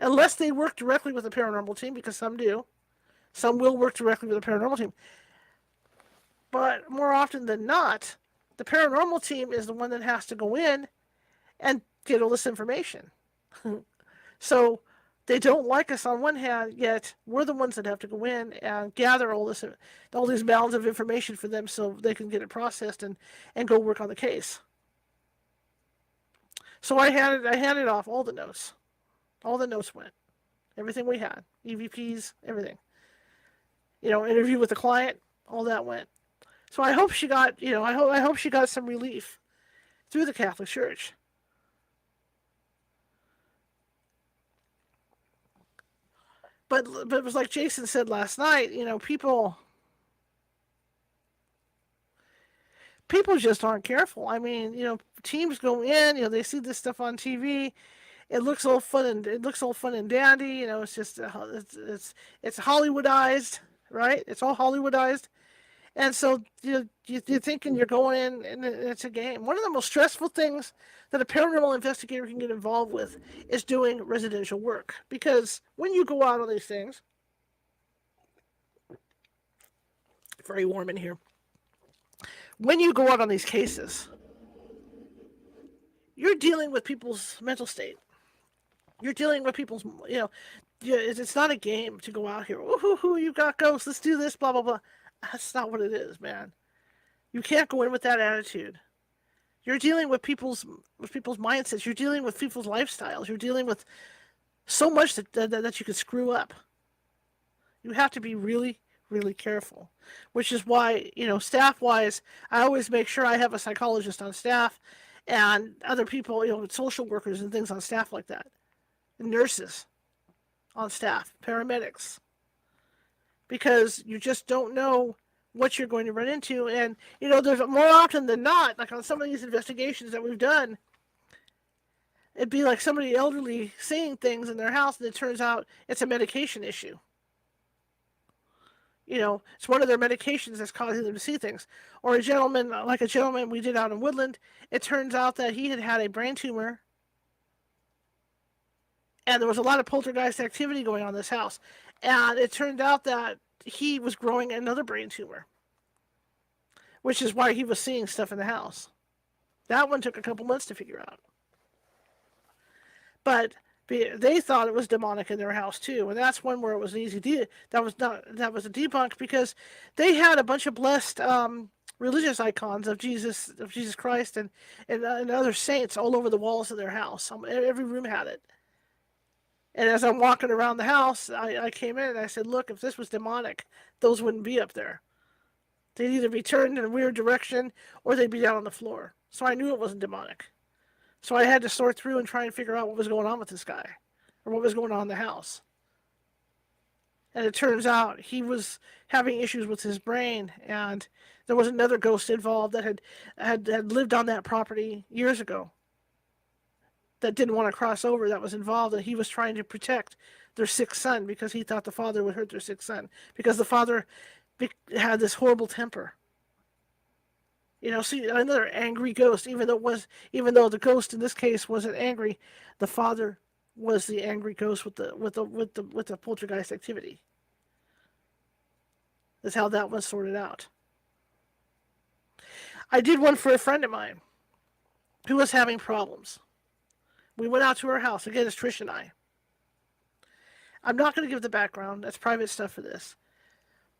unless they work directly with the paranormal team, because some do. Some will work directly with the paranormal team. But more often than not, the paranormal team is the one that has to go in and get all this information. So they don't like us on one hand, yet we're the ones that have to go in and gather all these mounds of information for them so they can get it processed and go work on the case. So I handed off all the notes. All the notes went. Everything we had. EVPs, everything. Interview with the client, all that went. So I hope she got, I hope she got some relief through the Catholic Church. But it was like Jason said last night, people just aren't careful. I mean, teams go in, they see this stuff on TV. It looks all fun and dandy. It's just it's Hollywoodized, right? It's all Hollywoodized. And so you're thinking you're going in and it's a game. One of the most stressful things that a paranormal investigator can get involved with is doing residential work. Because when you go out on these things, very warm in here, when you go out on these cases, you're dealing with people's mental state. You're dealing with people's, it's not a game to go out here. Ooh, you got ghosts, let's do this, blah, blah, blah. That's not what it is, man. You can't go in with that attitude. You're dealing with people's mindsets. You're dealing with people's lifestyles. You're dealing with so much that you could screw up. You have to be really, really careful. Which is why, staff-wise, I always make sure I have a psychologist on staff and other people, social workers and things on staff like that. And nurses on staff, paramedics. Because you just don't know what you're going to run into. And, there's more often than not, like on some of these investigations that we've done, it'd be like somebody elderly seeing things in their house and it turns out it's a medication issue. It's one of their medications that's causing them to see things. Or a gentleman we did out in Woodland, it turns out that he had a brain tumor and there was a lot of poltergeist activity going on in this house. And it turned out that he was growing another brain tumor, which is why he was seeing stuff in the house. That one took a couple months to figure out. But they thought it was demonic in their house too, and that's one where it was an easy that was a debunk because they had a bunch of blessed religious icons of Jesus Christ and other saints all over the walls of their house. Every room had it. And as I'm walking around the house, I came in and I said, look, if this was demonic, those wouldn't be up there. They'd either be turned in a weird direction or they'd be down on the floor. So I knew it wasn't demonic. So I had to sort through and try and figure out what was going on with this guy or what was going on in the house. And it turns out he was having issues with his brain, and there was another ghost involved that had lived on that property years ago that didn't want to cross over, that was involved, and he was trying to protect their sick son because he thought the father would hurt their sick son because the father had this horrible temper. See, another angry ghost, even though the ghost in this case wasn't angry, the father was the angry ghost with the poltergeist activity. That's how that was sorted out. I did one for a friend of mine who was having problems. We went out to her house. Again, it's Trish and I. I'm not going to give the background. That's private stuff for this.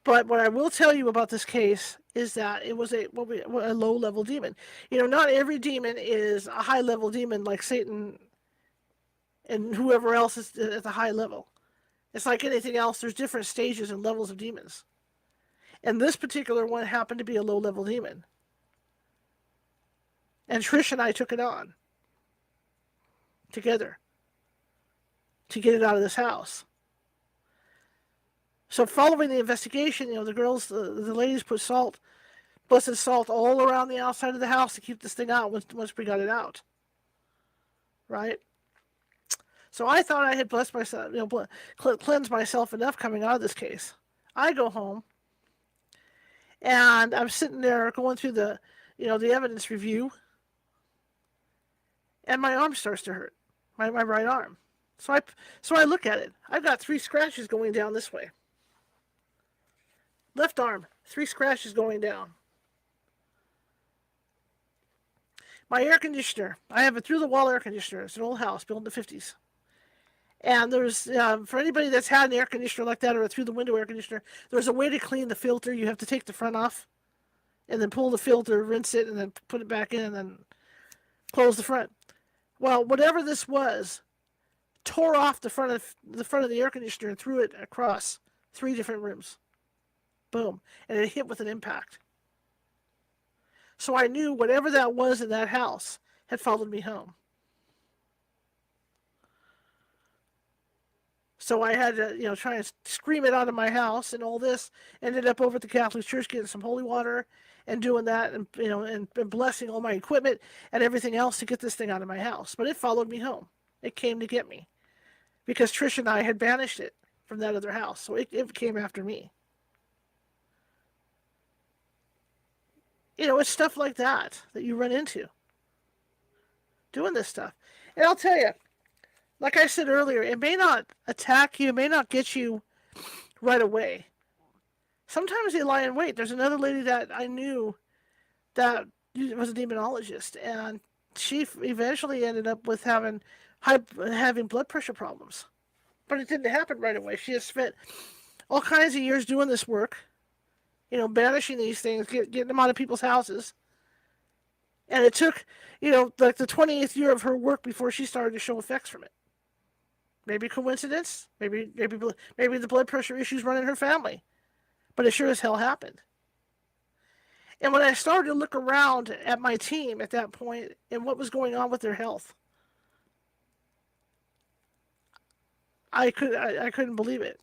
But what I will tell you about this case is that it was a low-level demon. Not every demon is a high-level demon like Satan and whoever else is at the high level. It's like anything else. There's different stages and levels of demons. And this particular one happened to be a low-level demon. And Trish and I took it on together to get it out of this house. So following the investigation, the ladies put blessed salt all around the outside of the house to keep this thing out once we got it out. Right? So I thought I had blessed myself, cleansed myself enough coming out of this case. I go home, and I'm sitting there going through the evidence review, and my arm starts to hurt. My right arm So I look at it. I've got 3 scratches going down this way. Left arm, 3 scratches going down. My air conditioner. I have a through-the-wall air conditioner. It's an old house built in the 50s. And there's, for anybody that's had an air conditioner like that or a through-the-window air conditioner, there's a way to clean the filter. You have to take the front off and then pull the filter, rinse it, and then put it back in and then close the front. Well, whatever this was, tore off the front of the air conditioner and threw it across 3 different rooms. Boom. And it hit with an impact. So I knew whatever that was in that house had followed me home. So I had to, try and scream it out of my house and all this. Ended up over at the Catholic Church getting some holy water and doing that and, and blessing all my equipment and everything else to get this thing out of my house. But it followed me home. It came to get me because Trish and I had banished it from that other house. So it came after me. It's stuff like that you run into doing this stuff. And I'll tell you, like I said earlier, it may not attack you, it may not get you right away. Sometimes they lie in wait. There's another lady that I knew that was a demonologist, and she eventually ended up with having blood pressure problems. But it didn't happen right away. She has spent all kinds of years doing this work, banishing these things, getting them out of people's houses. And it took, like the 28th year of her work before she started to show effects from it. Maybe coincidence, maybe the blood pressure issues run in her family. But it sure as hell happened. And when I started to look around at my team at that point and what was going on with their health, I couldn't believe it.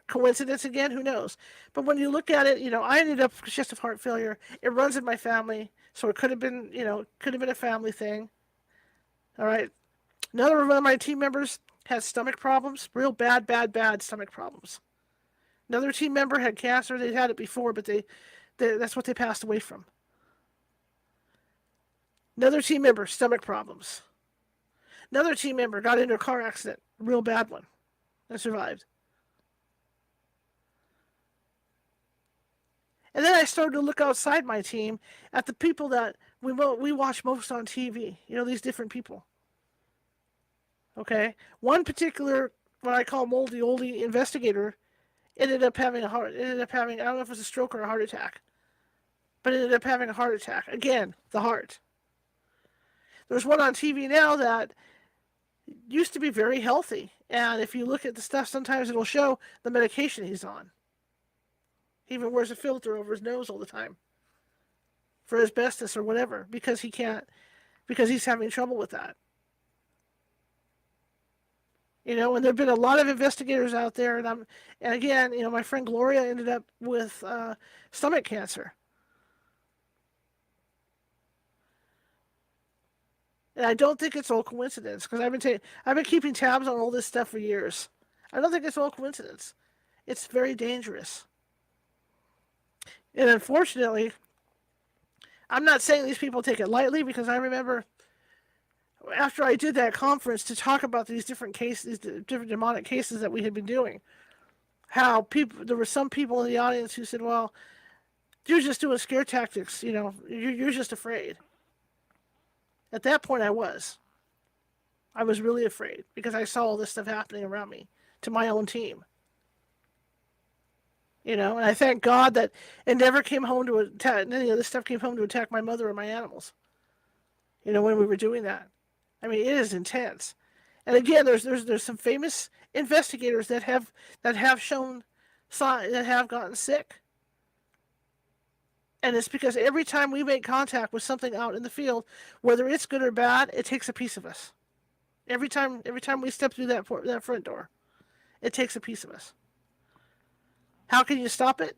Coincidence again? Who knows? But when you look at it, I ended up with congestive heart failure. It runs in my family, so it could have been, a family thing. All right. Another one of my team members had stomach problems, real bad stomach problems. Another team member had cancer. They'd had it before, but that's what they passed away from. Another team member, stomach problems. Another team member got into a car accident, a real bad one, and survived. And then I started to look outside my team at the people that we watch most on TV. These different people. Okay? One particular, what I call moldy oldie investigator, ended up having, I don't know if it was a stroke or a heart attack, but ended up having a heart attack. Again, the heart. There's one on TV now that used to be very healthy. And if you look at the stuff, sometimes it'll show the medication he's on. He even wears a filter over his nose all the time for asbestos or whatever because he's having trouble with that. And there have been a lot of investigators out there, and again, my friend Gloria ended up with stomach cancer. And I don't think it's all coincidence because I've been keeping tabs on all this stuff for years. I don't think it's all coincidence. It's very dangerous. And unfortunately, I'm not saying these people take it lightly because I remember after I did that conference to talk about these different cases, different demonic cases that we had been doing, how there were some people in the audience who said, well, you're just doing scare tactics, you're just afraid. At that point I was really afraid because I saw all this stuff happening around me to my own team. And I thank God that it never came home to attack, any of this stuff came home to attack my mother or my animals, when we were doing that. I mean, it is intense. And again, there's some famous investigators that have shown signs, that have gotten sick. And it's because every time we make contact with something out in the field, whether it's good or bad, it takes a piece of us. Every time we step through that front door, it takes a piece of us. How can you stop it?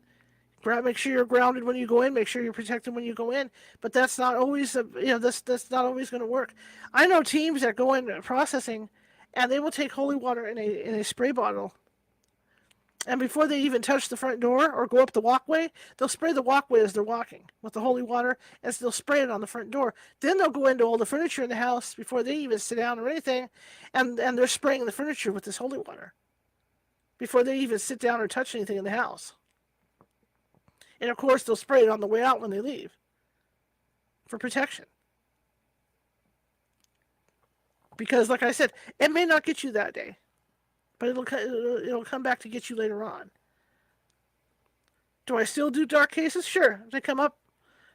Make sure you're grounded when you go in. Make sure you're protected when you go in. But that's not always, that's not always going to work. I know teams that go in processing, and they will take holy water in a spray bottle, And before they even touch the front door or go up the walkway, they'll spray the walkway as they're walking with the holy water, and they'll spray it on the front door. Then they'll go into all the furniture in the house before they even sit down or anything, and they're spraying the furniture with this holy water before they even sit down or touch anything in the house. And of course, they'll spray it on the way out when they leave for protection. Because, like I said, it may not get you that day, but it'll come back to get you later on. Do I still do dark cases? Sure. If they come up,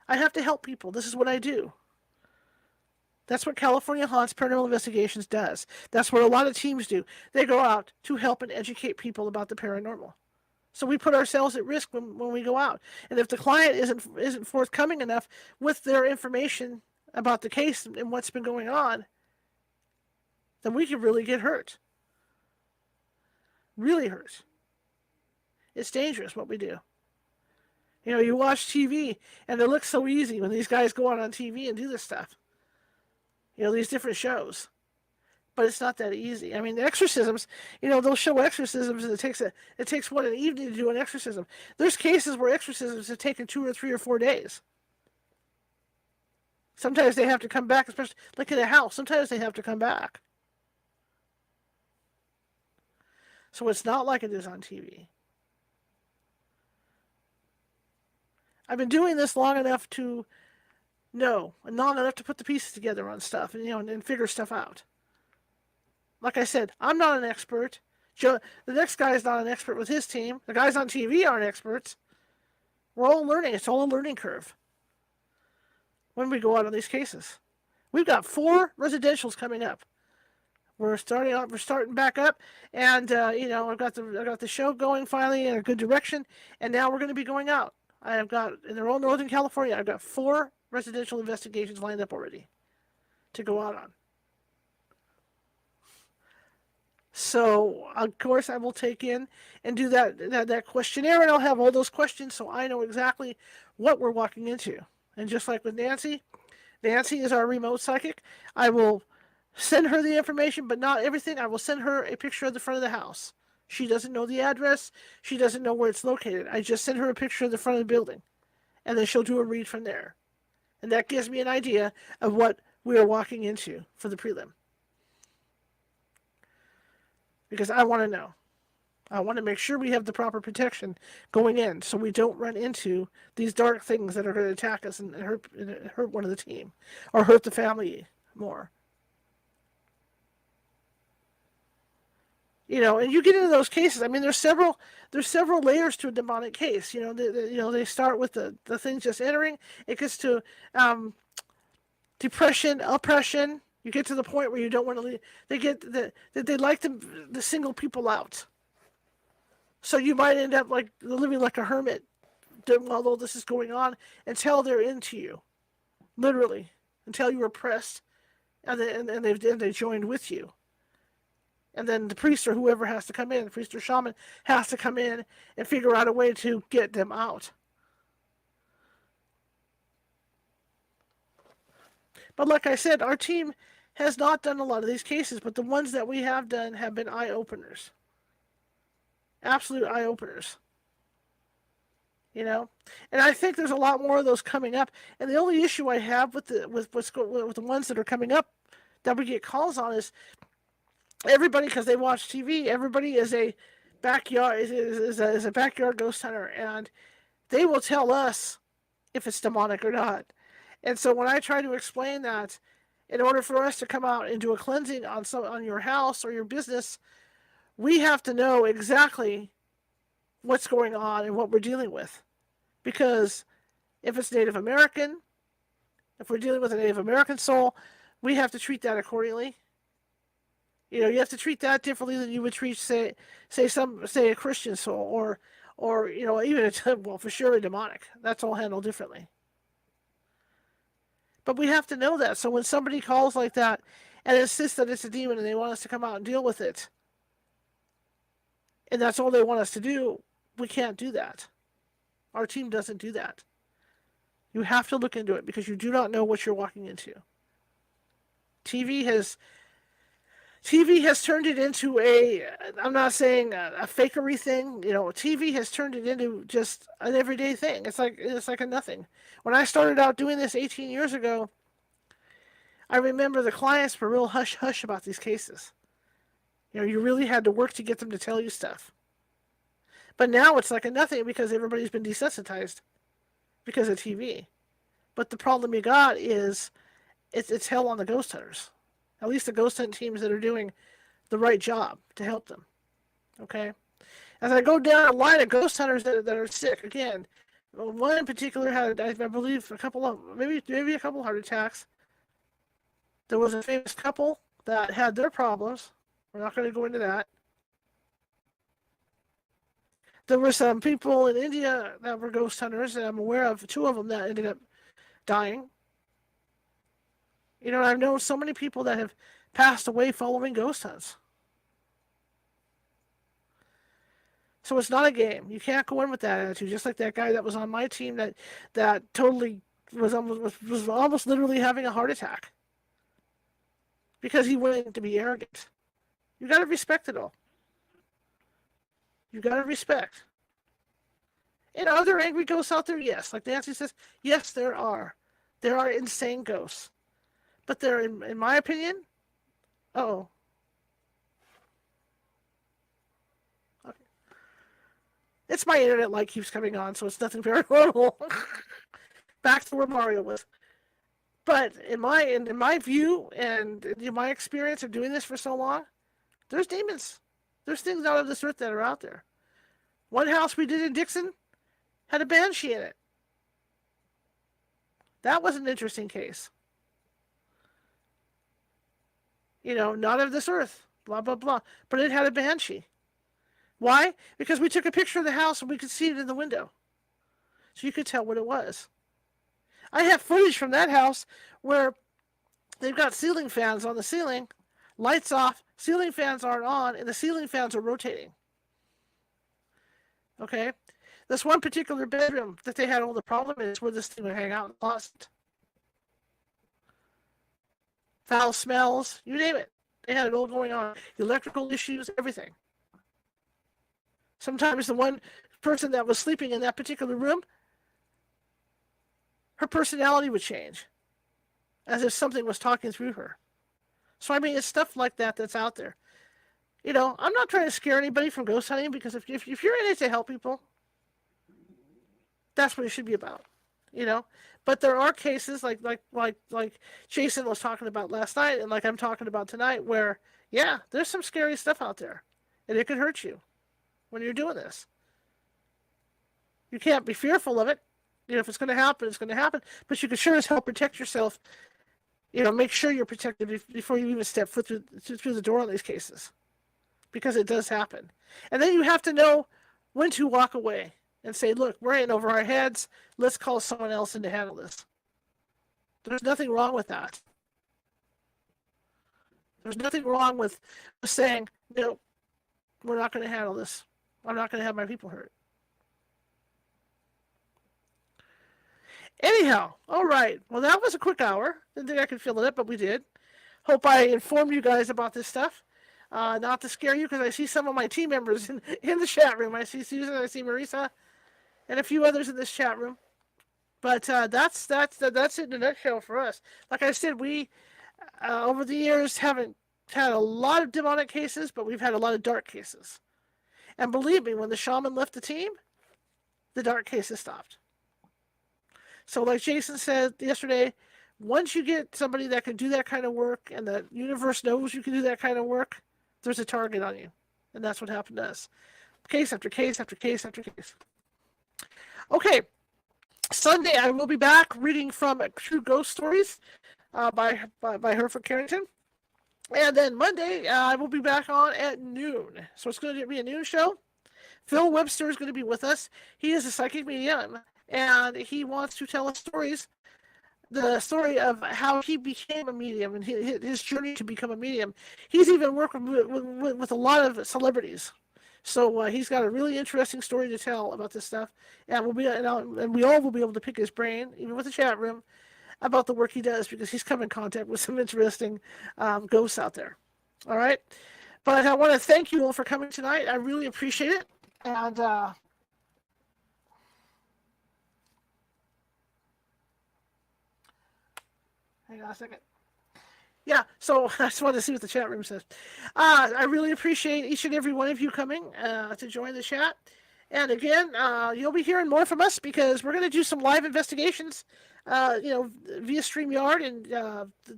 I have to help people. This is what I do. That's what California Haunts Paranormal Investigations does. That's what a lot of teams do. They go out to help and educate people about the paranormal. So we put ourselves at risk when we go out. And if the client isn't forthcoming enough with their information about the case and what's been going on, then we can really get hurt. Really hurt. It's dangerous what we do. You know, you watch TV, and it looks so easy when these guys go out on TV and do this stuff. You know, these different shows. But it's not that easy. I mean, the exorcisms, you know, they'll show exorcisms, and it takes what, an evening to do an exorcism. There's cases where exorcisms have taken 2 or 3 or 4 days. Sometimes they have to come back, especially like in a house. Sometimes they have to come back. So it's not like it is on TV. I've been doing this long enough to know, and long enough to put the pieces together on stuff, and and figure stuff out. Like I said, I'm not an expert. The next guy is not an expert with his team. The guys on TV aren't experts. We're all learning. It's all a learning curve when we go out on these cases. We've got 4 residentials coming up. We're starting back up, and I've got the show going finally in a good direction, and now we're going to be going out. They're all Northern California. I've got 4 residential investigations lined up already to go out on. So, of course, I will take in and do that questionnaire, and I'll have all those questions so I know exactly what we're walking into. And just like with Nancy is our remote psychic. I will send her the information, but not everything. I will send her a picture of the front of the house. She doesn't know the address. She doesn't know where it's located. I just send her a picture of the front of the building, and then she'll do a read from there. And that gives me an idea of what we are walking into for the prelim. Because I want to know. I want to make sure we have the proper protection going in so we don't run into these dark things that are going to attack us and hurt one of the team or hurt the family more. You know, and you get into those cases. I mean, there's several layers to a demonic case. They start with the things just entering. It gets to depression, oppression. You get to the point where you don't want to leave. They like to single people out. So you might end up like living like a hermit while all this is going on until they're into you, literally, until you're oppressed, and they joined with you. And then the priest or whoever has to come in, the priest or shaman has to come in and figure out a way to get them out. But like I said, our team has not done a lot of these cases, but the ones that we have done have been eye-openers. Absolute eye-openers. You know? And I think there's a lot more of those coming up. And the only issue I have with the ones that are coming up that we get calls on is everybody, because they watch TV, everybody is a backyard is a backyard ghost hunter, and they will tell us if it's demonic or not. And so when I try to explain that, in order for us to come out and do a cleansing on your house or your business, we have to know exactly what's going on and what we're dealing with. Because if it's Native American, if we're dealing with a Native American soul, we have to treat that accordingly. You know, you have to treat that differently than you would treat, say a Christian soul, or even for sure a demonic. That's all handled differently. But we have to know that. So when somebody calls like that and insists that it's a demon and they want us to come out and deal with it, and that's all they want us to do, we can't do that. Our team doesn't do that. You have to look into it because you do not know what you're walking into. TV has TV has turned it into I'm not saying a fakery thing. TV has turned it into just an everyday thing. It's like a nothing. When I started out doing this 18 years ago, I remember the clients were real hush hush about these cases. You really had to work to get them to tell you stuff. But now it's like a nothing because everybody's been desensitized because of TV. But the problem you got is it's hell on the ghost hunters. At least the ghost hunt teams that are doing the right job to help them. Okay? As I go down a line of ghost hunters that are sick, again, one in particular had, I believe, maybe a couple heart attacks. There was a famous couple that had their problems. We're not going to go into that. There were some people in India that were ghost hunters, and I'm aware of two of them that ended up dying. I've known so many people that have passed away following ghost hunts. So it's not a game. You can't go in with that attitude. Just like that guy that was on my team that totally was almost literally having a heart attack because he wanted to be arrogant. You got to respect it all. You got to respect. And are there angry ghosts out there? Yes. Like Nancy says, yes, there are. There are insane ghosts. But they're, in my opinion, okay. It's my internet light keeps coming on, so it's nothing paranormal. Back to where Mario was. But in my view and in my experience of doing this for so long, there's demons. There's things out of this earth that are out there. One house we did in Dixon had a banshee in it. That was an interesting case. Not of this earth, blah, blah, blah. But it had a banshee. Why? Because we took a picture of the house and we could see it in the window. So you could tell what it was. I have footage from that house where they've got ceiling fans on the ceiling, lights off, ceiling fans aren't on, and the ceiling fans are rotating. Okay? This one particular bedroom that they had all the problem is where this thing would hang out in the closet. Foul smells, you name it. They had it all going on. Electrical issues, everything. Sometimes the one person that was sleeping in that particular room, her personality would change. As if something was talking through her. So, it's stuff like that that's out there. I'm not trying to scare anybody from ghost hunting because if you're in it to help people, that's what it should be about. But there are cases like Jason was talking about last night and like I'm talking about tonight where, yeah, there's some scary stuff out there. And it could hurt you when you're doing this. You can't be fearful of it. If it's going to happen, it's going to happen. But you can sure as hell protect yourself. Make sure you're protected before you even step foot through the door on these cases. Because it does happen. And then you have to know when to walk away and say, look, we're in over our heads. Let's call someone else in to handle this. There's nothing wrong with that. There's nothing wrong with saying, no, we're not going to handle this. I'm not going to have my people hurt. Anyhow, all right. Well, that was a quick hour. Didn't think I could fill it up, but we did. Hope I informed you guys about this stuff. Not to scare you, because I see some of my team members in the chat room. I see Susan, I see Marisa, and a few others in this chat room. But that's it in a nutshell for us. Like I said, we, over the years, haven't had a lot of demonic cases, but we've had a lot of dark cases. And believe me, when the shaman left the team, the dark cases stopped. So like Jason said yesterday, once you get somebody that can do that kind of work and the universe knows you can do that kind of work, there's a target on you. And that's what happened to us. Case after case after case after case. Okay. Sunday, I will be back reading from True Ghost Stories by Hereford Carrington. And then Monday, I will be back on at noon. So it's going to be a noon show. Phil Webster is going to be with us. He is a psychic medium, and he wants to tell us stories. The story of how he became a medium and his journey to become a medium. He's even worked with a lot of celebrities. So he's got a really interesting story to tell about this stuff. And we all will be able to pick his brain, even with the chat room, about the work he does, because he's come in contact with some interesting ghosts out there. All right. But I want to thank you all for coming tonight. I really appreciate it. And hang on a second. Yeah, so I just wanted to see what the chat room says. I really appreciate each and every one of you coming to join the chat. And again, you'll be hearing more from us because we're going to do some live investigations, via StreamYard, and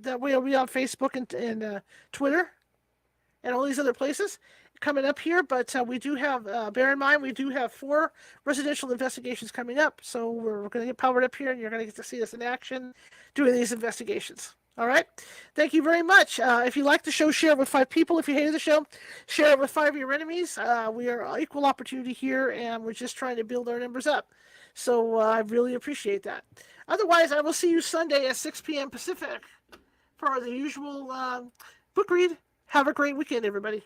that way it'll be on Facebook and Twitter and all these other places coming up here. But we do have, bear in mind, we do have 4 residential investigations coming up. So we're going to get powered up here, and you're going to get to see us in action doing these investigations. All right. Thank you very much. If you like the show, share it with 5 people. If you hated the show, share it with 5 of your enemies. We are equal opportunity here, and we're just trying to build our numbers up. So I really appreciate that. Otherwise, I will see you Sunday at 6 p.m. Pacific for the usual book read. Have a great weekend, everybody.